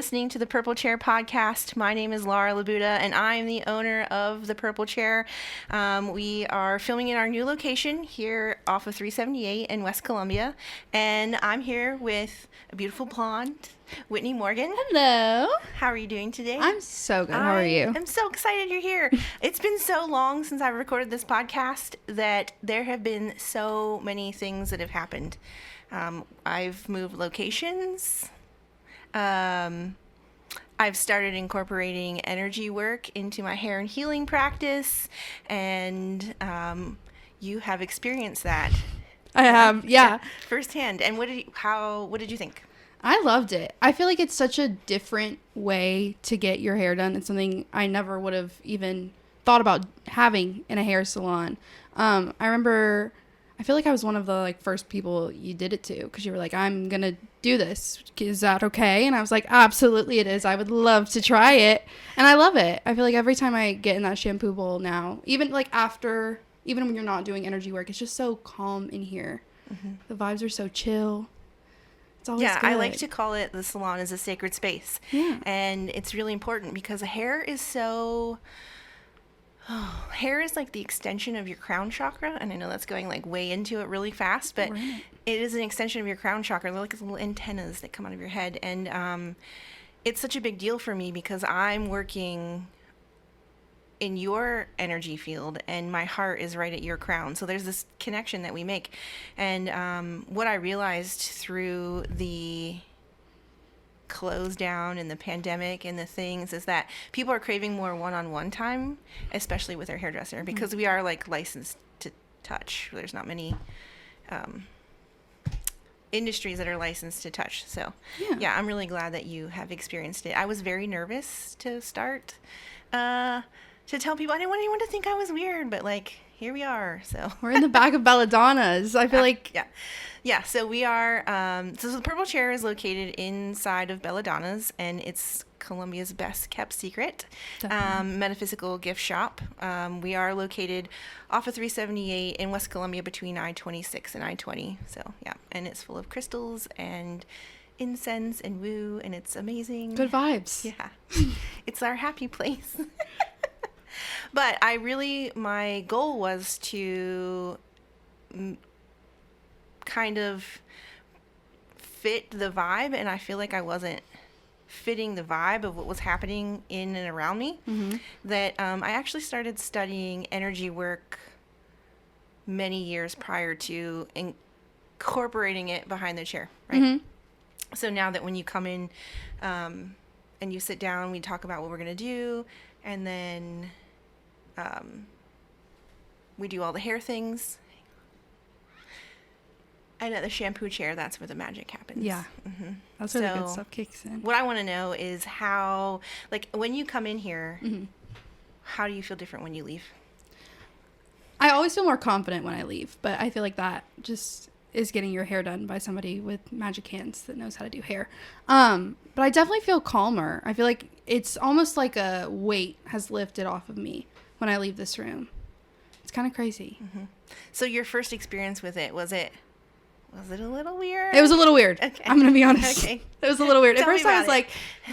listening to the Purple Chair podcast. My name is Laura Labuda, and I'm the owner of the Purple Chair. We are filming in our new location here off of 378 in West Columbia, and I'm here with a beautiful blonde, Whitney Morgan. Hello. How are you doing today? I'm so good. How are you? I'm so excited you're here. It's been so long since I recorded this podcast that there have been so many things that have happened. I've moved locations. I've started incorporating energy work into my hair and healing practice, and you have experienced that. I have, yeah. Firsthand. And what did you think? I loved it. I feel like it's such a different way to get your hair done. It's something I never would have even thought about having in a hair salon. I remember, I feel like I was one of the first people you did it to, because you were like, I'm going to do this. Is that okay? And I was like, absolutely it is. I would love to try it. And I love it. I feel like every time I get in that shampoo bowl now, even when you're not doing energy work, it's just so calm in here. Mm-hmm. The vibes are so chill. It's always good. I like to call it the salon is a sacred space. Yeah. And it's really important because hair is hair is like the extension of your crown chakra, and I know that's going way into it really fast, but it is an extension of your crown chakra. They're like little antennas that come out of your head, and it's such a big deal for me because I'm working in your energy field, and my heart is right at your crown. So there's this connection that we make, and what I realized through the close down and the pandemic and the things is that people are craving more one-on-one time, especially with their hairdresser, because we are licensed to touch. There's not many industries that are licensed to touch. So yeah, I'm really glad that you have experienced it. I was very nervous to start to tell people. I didn't want anyone to think I was weird, but here we are. So we're in the back of Belladonna's. I feel like yeah. So we are. So the Purple Chair is located inside of Belladonna's, and it's Columbia's best kept secret metaphysical gift shop. We are located off of 378 in West Columbia between I-26 and I-20. So yeah, and it's full of crystals and incense and woo, and it's amazing. Good vibes. Yeah, it's our happy place. But my goal was to kind of fit the vibe, and I feel like I wasn't fitting the vibe of what was happening in and around me. Mm-hmm. That I actually started studying energy work many years prior to incorporating it behind the chair, right? Mm-hmm. So now that when you come in and you sit down, we talk about what we're going to do, and then we do all the hair things. And at the shampoo chair, that's where the magic happens. Yeah. Mm-hmm. That's where the good stuff kicks in. What I want to know is how, when you come in here, mm-hmm. how do you feel different when you leave? I always feel more confident when I leave, but I feel like that just is getting your hair done by somebody with magic hands that knows how to do hair. But I definitely feel calmer. I feel like it's almost like a weight has lifted off of me when I leave this room. It's kind of crazy. Mm-hmm. So your first experience with it, was it a little weird? It was a little weird. Okay. I'm going to be honest. Okay. It was a little weird. At first I was like,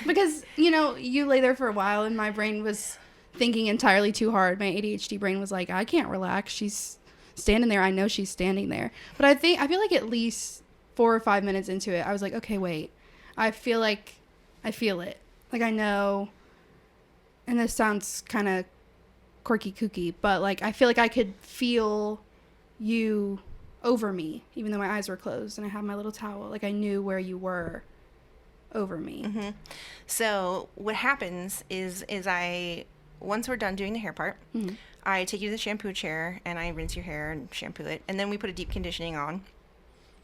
because, you lay there for a while and my brain was thinking entirely too hard. My ADHD brain was like, I can't relax. She's standing there. I know she's standing there. But I feel like at least 4 or 5 minutes into it, I was like, okay, wait. I feel like I feel it. I know, and this sounds kind of quirky kooky, but I feel like I could feel you over me, even though my eyes were closed and I had my little towel. I knew where you were over me. Mm-hmm. So what happens is once we're done doing the hair part, mm-hmm. I take you to the shampoo chair and I rinse your hair and shampoo it, and then we put a deep conditioning on,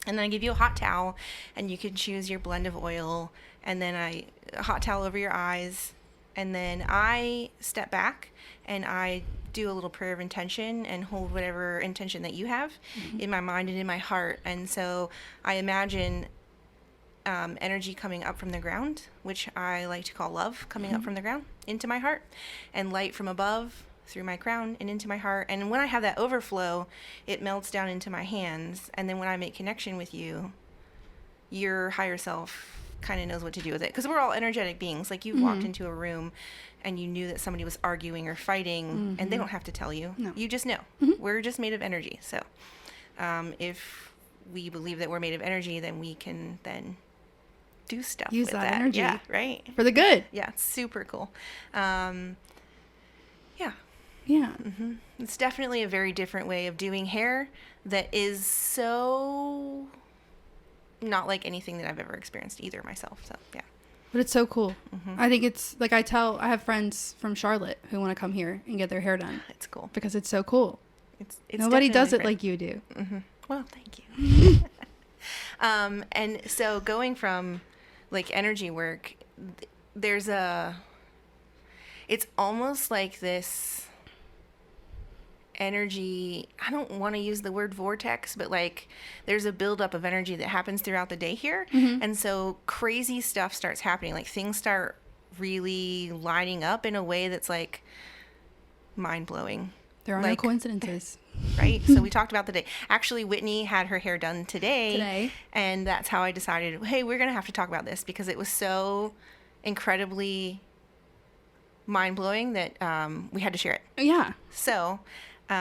and then I give you a hot towel, and you can choose your blend of oil, and then a hot towel over your eyes, and then I step back and I do a little prayer of intention and hold whatever intention that you have mm-hmm. in my mind and in my heart. And so I imagine energy coming up from the ground, which I like to call love, coming mm-hmm. up from the ground into my heart, and light from above through my crown and into my heart. And when I have that overflow, it melts down into my hands. And then when I make connection with you, your higher self kind of knows what to do with it, because we're all energetic beings. Like, you walked into a room and you knew that somebody was arguing or fighting, and they don't have to tell you. No. You just know. We're just made of energy. So if we believe that we're made of energy, then we can then do stuff Use with that energy. Yeah, right. For the good. Yeah, it's super cool. Yeah. It's definitely a very different way of doing hair that is so not like anything that I've ever experienced either myself. So, yeah. But it's so cool. I think it's like, I have friends from Charlotte who want to come here and get their hair done. It's cool. Because it's so cool. It's Nobody does it different. like you do. Well, thank you. And so going from like energy work, it's almost like this energy, I don't want to use the word vortex, but like there's a buildup of energy that happens throughout the day here. And so crazy stuff starts happening. Like, things start really lining up in a way that's like mind-blowing. There are like, no coincidences. Right? So we talked about the day. Actually, Whitney had her hair done today. And that's how I decided, hey, we're going to have to talk about this, because it was so incredibly mind-blowing that we had to share it. Yeah. So, do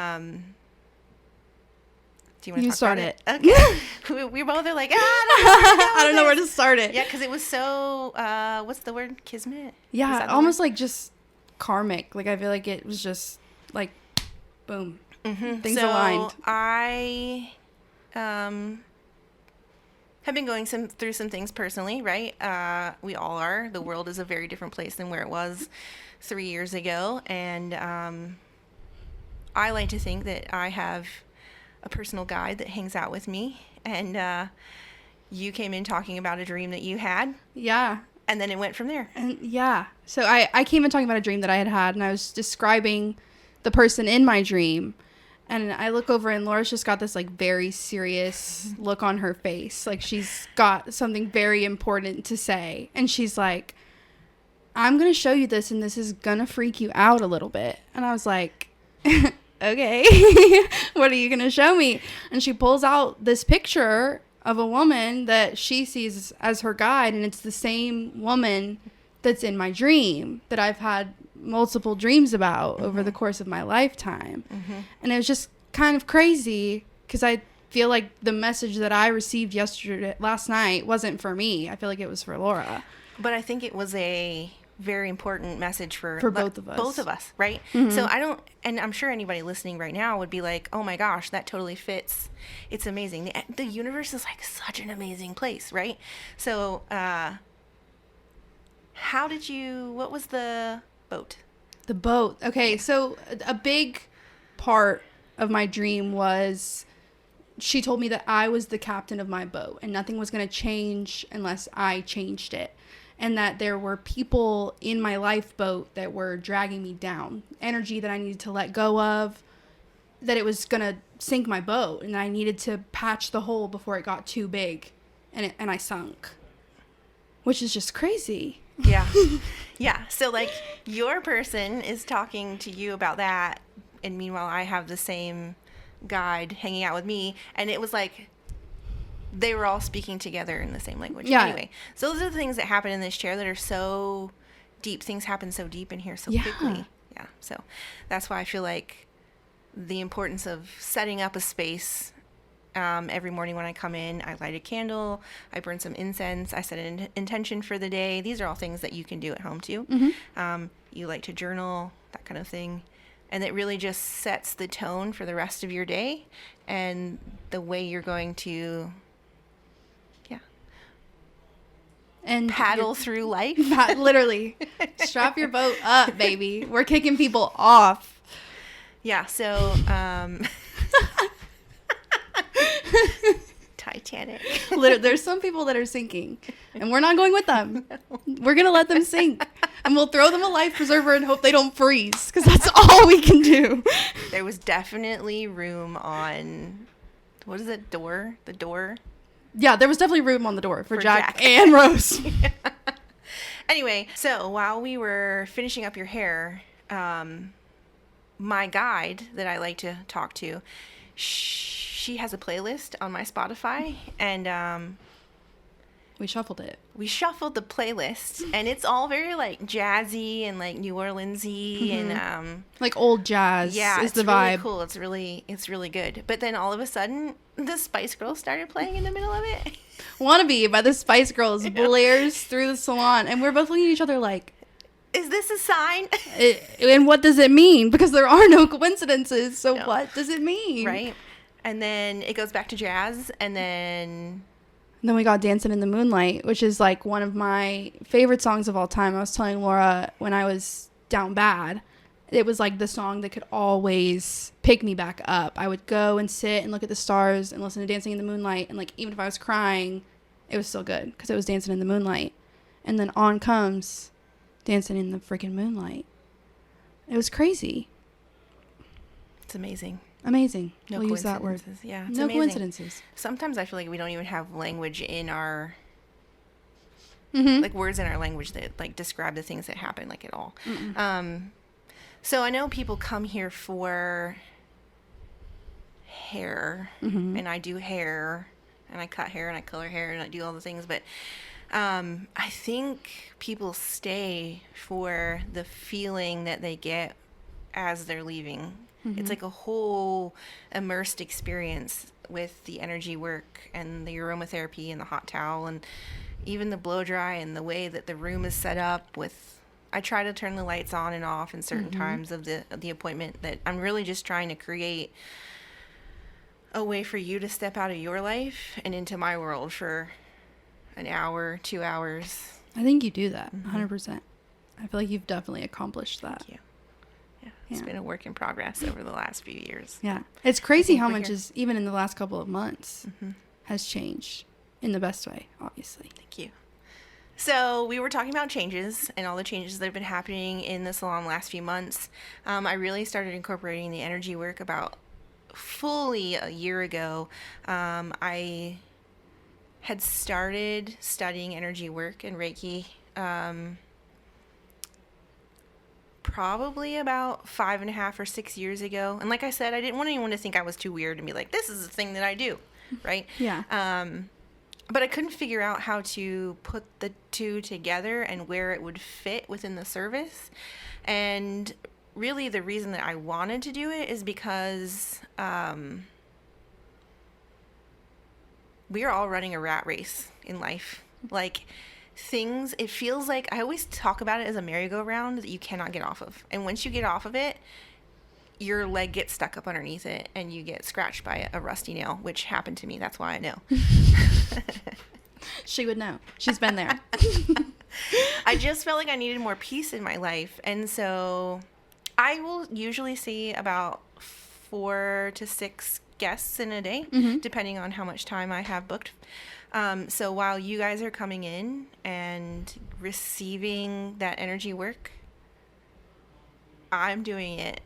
you want to talk start about it. Okay. we both are like, I don't know where to start it. Yeah, because it was so, what's the word? Kismet? Yeah, almost like just karmic. Like, I feel like it was just like, boom. Things aligned. I have been going through some things personally, right? We all are. The world is a very different place than where it was 3 years ago. And I like to think that I have a personal guide that hangs out with me. And you came in talking about a dream that you had. Yeah. And then it went from there. And yeah. So I came in talking about a dream that I had, and I was describing the person in my dream. And I look over, and Laura's just got this like very serious look on her face. Like, she's got something very important to say. And she's like, I'm going to show you this, and this is going to freak you out a little bit. And I was like, okay, what are you going to show me? And she pulls out this picture of a woman that she sees as her guide. And it's the same woman that's in my dream that I've had multiple dreams about over the course of my lifetime. And it was just kind of crazy, because I feel like the message that I received last night wasn't for me. I feel like it was for Laura. But I think it was a very important message for both of us. Both of us, right? So and I'm sure anybody listening right now would be like, oh my gosh, that totally fits. It's amazing. The universe is like such an amazing place, right? So what was the boat? The boat. Okay, so a big part of my dream was, she told me that I was the captain of my boat, and nothing was going to change unless I changed it. And that there were people in my lifeboat that were dragging me down. Energy that I needed to let go of, that it was going to sink my boat, and I needed to patch the hole before it got too big, and I sunk. Which is just crazy. Yeah. Yeah. So like, your person is talking to you about that, and meanwhile I have the same guide hanging out with me, and it was like they were all speaking together in the same language. Yeah. Anyway, so those are the things that happen in this chair that are so deep. Things happen so deep in here so quickly. Yeah. So that's why I feel like the importance of setting up a space. Every morning when I come in, I light a candle, I burn some incense, I set an intention for the day. These are all things that you can do at home too. You like to journal, that kind of thing. And it really just sets the tone for the rest of your day and the way you're going to, and paddle through life. Literally. Strap your boat up, baby. We're kicking people off. Yeah, so, Titanic. There's some people that are sinking, and we're not going with them. We're going to let them sink, and we'll throw them a life preserver and hope they don't freeze, because that's all we can do. There was definitely room on, what is it, the door? Yeah, there was definitely room on the door for Jack and Rose. Anyway, so while we were finishing up your hair, my guide that I like to talk to, she has a playlist on my Spotify, and We shuffled it. We shuffled the playlist, and it's all very like jazzy and like New Orleansy and like old jazz. Yeah, is it's the really vibe. cool. It's really good. But then all of a sudden, the Spice Girls started playing in the middle of it. Wannabe by the Spice Girls blares through the salon, and we're both looking at each other like, is this a sign? And what does it mean? Because there are no coincidences. So what does it mean? Right. And then it goes back to jazz, and then we got Dancing in the Moonlight, which is like one of my favorite songs of all time. I was telling Laura when I was down bad, it was like the song that could always pick me back up. I would go and sit and look at the stars and listen to Dancing in the Moonlight. And like, even if I was crying, it was still good because it was Dancing in the Moonlight. And then on comes Dancing in the freaking Moonlight. It was crazy. It's amazing. Amazing. No we'll use that word. Yeah, it's no amazing. coincidences. Sometimes I feel like we don't even have language in our Mm-hmm. like words in our language that like describe the things that happen like at all. So I know people come here for hair, and I do hair, and I cut hair, and I color hair, and I do all the things, but I think people stay for the feeling that they get as they're leaving. It's like a whole immersed experience with the energy work and the aromatherapy and the hot towel and even the blow dry and the way that the room is set up with. I try to turn the lights on and off in certain times of the appointment. That I'm really just trying to create a way for you to step out of your life and into my world for an hour, 2 hours. I think you do that 100%. I feel like you've definitely accomplished that. Thank you. Yeah, it's been a work in progress over the last few years. Yeah. It's crazy how we're much here. is, even in the last couple of months, has changed in the best way, obviously. Thank you. So we were talking about changes and all the changes that have been happening in the salon the last few months. I really started incorporating the energy work about fully a year ago. I had started studying energy work and Reiki probably about 5.5 or 6 years ago. And like I said, I didn't want anyone to think I was too weird and be like, this is the thing that I do, right? Yeah. But I couldn't figure out how to put the two together and where it would fit within the service. And really the reason that I wanted to do it is because we are all running a rat race in life. Like things, it feels like, I always talk about it as a merry-go-round that you cannot get off of. And once you get off of it, your leg gets stuck up underneath it and you get scratched by a rusty nail, which happened to me. That's why I know. She would know. She's been there. I just felt like I needed more peace in my life. And so I will usually see about 4 to 6 guests in a day, depending on how much time I have booked. So while you guys are coming in and receiving that energy work, I'm doing it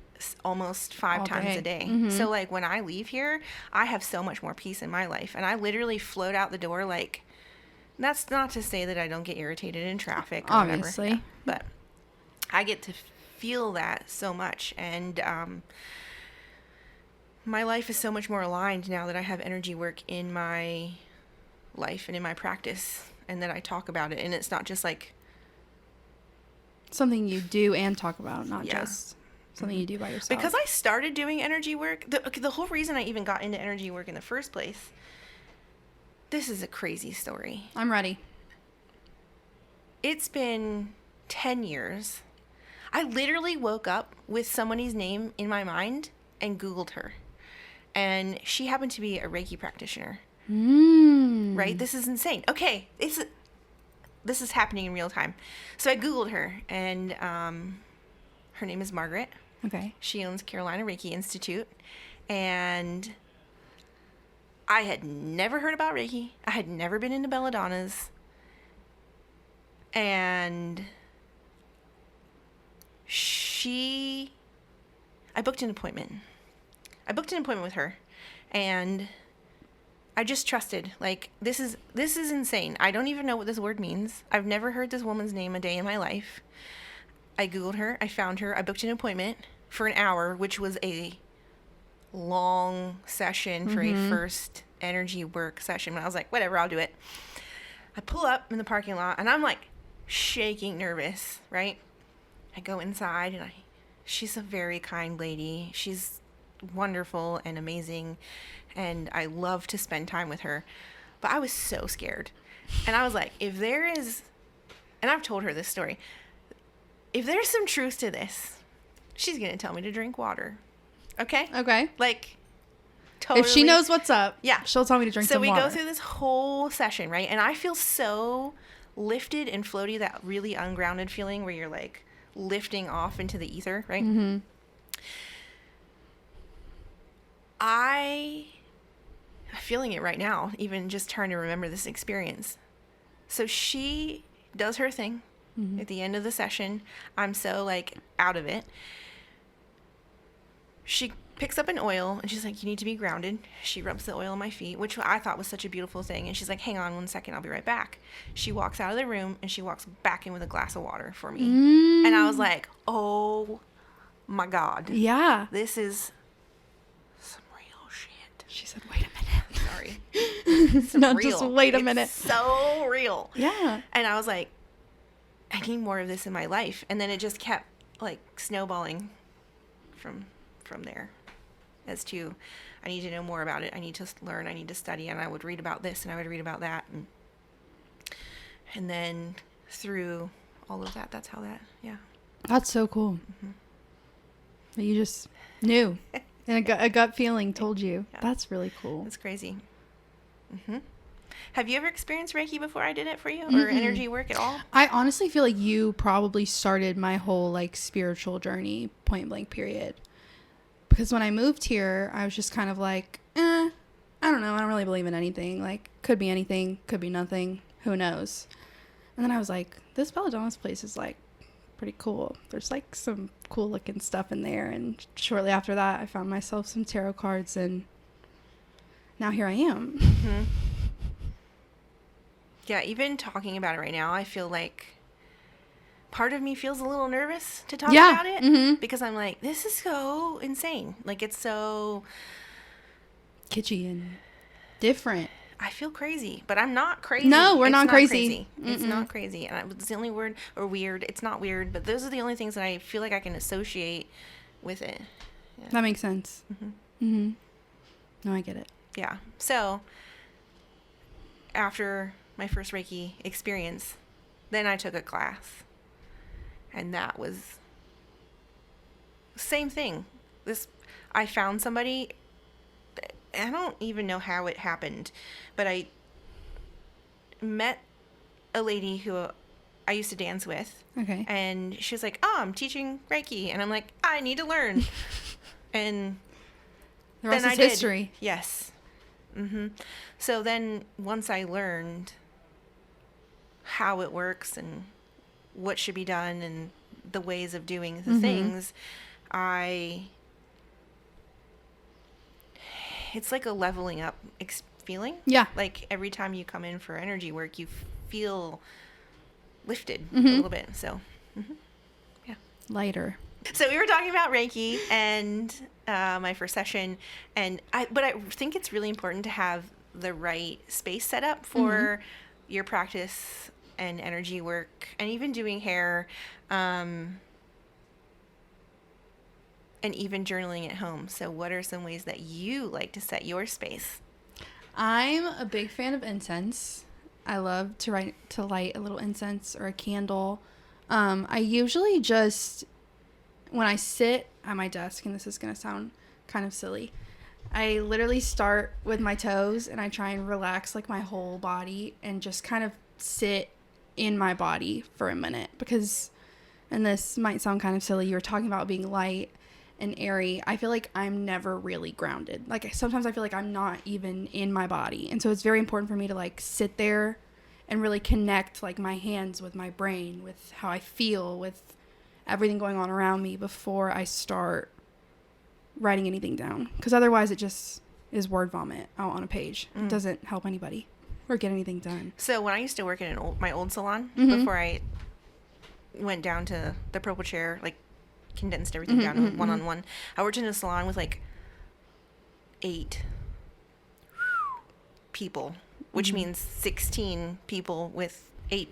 almost 5 All times day. a day. So like when I leave here, I have so much more peace in my life, and I literally float out the door. Like, that's not to say that I don't get irritated in traffic or Obviously. whatever, but I get to feel that so much. And my life is so much more aligned now that I have energy work in my life and in my practice, and that I talk about it, and it's not just like Something you do and talk about, not Yeah. just something you do by yourself. because I started doing energy work. The whole reason I even got into energy work in the first place, this is a crazy story. I'm ready. It's been 10 years. I literally woke up with somebody's name in my mind and Googled her. And she happened to be a Reiki practitioner. Right? This is insane. Okay, this is happening in real time. So I Googled her, and her name is Margaret. Okay. She owns Carolina Reiki Institute. And I had never heard about Reiki. I had never been into belladonnas. And I booked an appointment. With her, and I just trusted. Like, this is insane. I don't even know what this word means. I've never heard this woman's name a day in my life. I Googled her. I found her. I booked an appointment for an hour, which was a long session for a first energy work session. And I was like, whatever, I'll do it. I pull up in the parking lot, and I'm like shaking nervous, right? I go inside, and she's a very kind lady. She's wonderful and amazing, and I love to spend time with her. But I was so scared. And I was like, if there is, and I've told her this story, if there's some truth to this, she's going to tell me to drink water. Okay? Okay. Like, totally. If she knows what's up, yeah, she'll tell me to drink some water. So we go through this whole session, right? And I feel so lifted and floaty, that really ungrounded feeling where you're like lifting off into the ether, right? Mm-hmm. I'm feeling it right now, even just trying to remember this experience. So she does her thing. Mm-hmm. At the end of the session, I'm so like out of it. She picks up an oil and she's like, you need to be grounded. She rubs the oil on my feet, which I thought was such a beautiful thing. And she's like, hang on 1 second, I'll be right back. She walks out of the room and she walks back in with a glass of water for me. And I was like, oh my God. Yeah. This is some real shit. She said, wait a minute. Sorry. Not real. just wait a minute. So real. Yeah. And I was like, I need more of this in my life. And then it just kept like snowballing from there, as to, I need to know more about it. I need to learn. I need to study. And I would read about this and I would read about that. And then through all of that, that's how that, yeah. That's so cool. Mm-hmm. You just knew. And a gut feeling told you. Yeah. That's really cool. That's crazy. Mm-hmm. Have you ever experienced Reiki before I did it for you? Or energy work at all? I honestly feel like you probably started my whole like spiritual journey, point blank period. Because when I moved here, I was just kind of like, I don't know. I don't really believe in anything. Like, could be anything, could be nothing. Who knows? And then I was like, this Belladonna's place is like pretty cool. There's like some cool looking stuff in there. And shortly after that, I found myself some tarot cards, and now here I am. Mm-hmm. Yeah, even talking about it right now, I feel like part of me feels a little nervous to talk about it, because I'm like, this is so insane. Like, it's so kitschy and different. I feel crazy, but I'm not crazy. No, we're not crazy. It's not crazy. And it's the only word, or weird. It's not weird, but those are the only things that I feel like I can associate with it. Yeah. That makes sense. No, I get it. Yeah. So after my first Reiki experience, then I took a class. And that was same thing. I found somebody, I don't even know how it happened, but I met a lady who I used to dance with. Okay. And she was like, oh, I'm teaching Reiki. And I'm like, I need to learn. And the rest is history. Yes. So then once I learned how it works and what should be done and the ways of doing the things, it's like a leveling up feeling. Yeah. Like every time you come in for energy work, you feel lifted a little bit. So, yeah. Lighter. So we were talking about Reiki and my first session, but I think it's really important to have the right space set up for your practice and energy work, and even doing hair, and even journaling at home. So what are some ways that you like to set your space? I'm a big fan of incense. I love to light a little incense or a candle. I usually just, when I sit at my desk, and this is going to sound kind of silly, I literally start with my toes and I try and relax like my whole body and just kind of sit in my body for a minute, because, and this might sound kind of silly, you were talking about being light and airy. I feel like I'm never really grounded. Like sometimes I feel like I'm not even in my body. And so it's very important for me to like sit there and really connect like my hands with my brain, with how I feel, with everything going on around me before I start writing anything down. Because otherwise it just is word vomit out on a page. It doesn't help anybody or get anything done. So when I used to work in my old salon, before I went down to the purple chair, like condensed everything down to one-on-one, I worked in a salon with like 8 people which means 16 people with 8.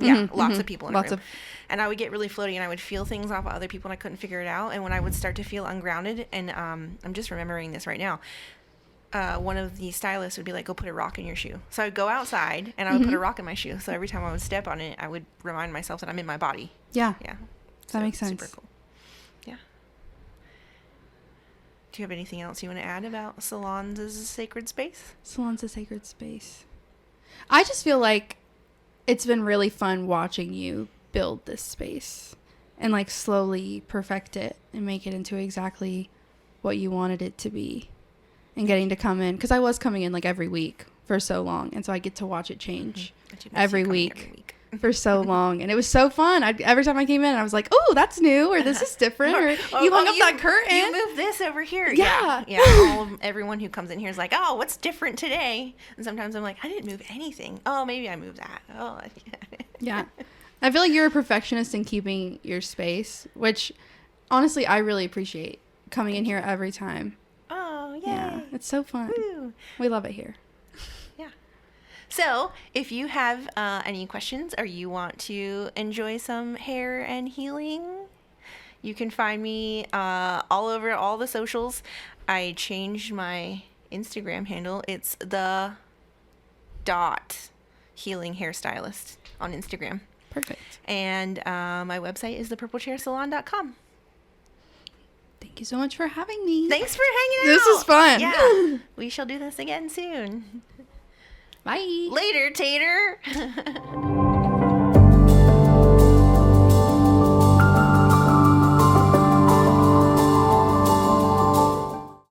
Yeah, lots of people in a room. And I would get really floaty, and I would feel things off of other people, and I couldn't figure it out. And when I would start to feel ungrounded, and I'm just remembering this right now, one of the stylists would be like, go put a rock in your shoe. So I would go outside, and I would put a rock in my shoe. So every time I would step on it, I would remind myself that I'm in my body. Yeah. Yeah. That makes sense. Super cool. Yeah. Do you have anything else you want to add about salons as a sacred space? Salon's a sacred space. I just feel like it's been really fun watching you build this space and like slowly perfect it and make it into exactly what you wanted it to be, and getting to come in, because I was coming in like every week for so long, and so I get to watch it change every week for so long, and it was so fun. Every time I came in, I was like, oh, that's new, or this is different, or you hung up that curtain, you moved this over here. Yeah. Everyone who comes in here is like, oh, what's different today? And sometimes I'm like, I didn't move anything. Oh, maybe I moved that. Oh. Yeah. I feel like you're a perfectionist in keeping your space, which honestly I really appreciate, coming in here every time. Oh, yay. Yeah, it's so fun. Woo. We love it here. Yeah. So if you have any questions, or you want to enjoy some hair and healing, you can find me all over all the socials. I changed my Instagram handle. It's the .healing hairstylist on Instagram. Perfect. And my website is thepurplechairsalon.com. Thank you so much for having me. Thanks for hanging out. This is fun. Yeah. We shall do this again soon. Bye. Later, Tater.